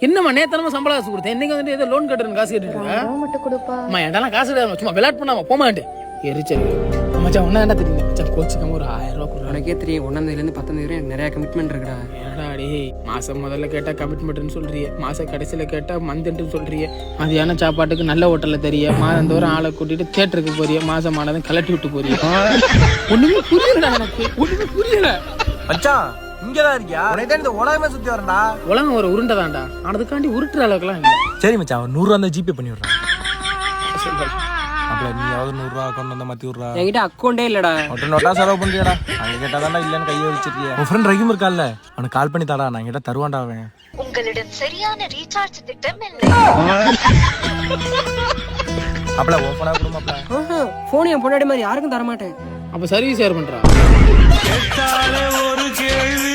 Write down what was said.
என்னம்மா நேத்தனமா சம்பளம் காசு கொடுத்தேன், இன்னைக்கு வந்துட்டு ஏதோ லோன் கட்டுறேன் காசு கேட்டுருக்கேன். அம்மா என்டெல்லாம் காசு கிடையாது, சும்மா விளையாட் பண்ணாம போமாட்டேன். எரிச்சல் மச்சான். ஒன்னா என்ன தெரியுங்க மச்சான், கோச்சுக்காம ஒரு 1000 ரூபா கொடுறேன். உனக்கே தெரியும் 1ஆம் தேதியிலேருந்து 10ஆம் தேதி வரை நிறைய கமிட்மெண்ட் இருக்குடா. ஏடா டே, மாசம் முதல்ல கேட்டா கமிட்மெண்ட்னு சொல்றிய, மாச கடைசியில கேட்டா மந்த்ன்னு சொல்றிய, மதியான சாப்பாட்டுக்கு நல்ல ஹோட்டல்ல தெரிய, மாதந்தோறும் ஆளை கூட்டிட்டு தியேட்டருக்கு போறிய, மாசம் ஆனதும் கலட்டி விட்டு போறிய. ஒண்ணுமே புரியலடா எனக்கு, ஒண்ணுமே புரியல. மச்சான் இங்கதான் இருக்கியா? உனக்கு இந்த உலகமே சுத்தி வரண்டா. உலகம் ஒரு உருண்டை தான்டா, ஆனதுக்காண்டி உருட்டுற அளவுக்குலாம் இல்லை. சரி மச்சான், ஒரு 100 ரூபா தான் ஜிபே பண்ணி விடுறேன். சொல்றேன். அப்ப நீயாவது 100 ரூபா அக்கௌண்ட் வந்தா மாத்தி விடுறா. என்கிட்ட அக்கௌண்டே இல்லடா. நோட்டா செலவு பண்றியடா. அங்க கேட்டாதான்டா இல்லன்னு கையை வச்சிருக்கிய. உன் ஃப்ரெண்ட் ரஹீம் இருக்கான்ல, அவனுக்கு கால் பண்ணி தாடா, நான் கிட்ட தருவான்டா அவன். உங்களிடம் சரியான ரீசார்ஜ் திட்டம் இல்லை. அப்பல ஓபனா கொடுமாப்ல. போன் என் பொண்டாடி மாதிரி யாருக்கும் தர மாட்டேன். அப்ப சர்வீஸ் யார் பண்றா? ஒரு கேள்வி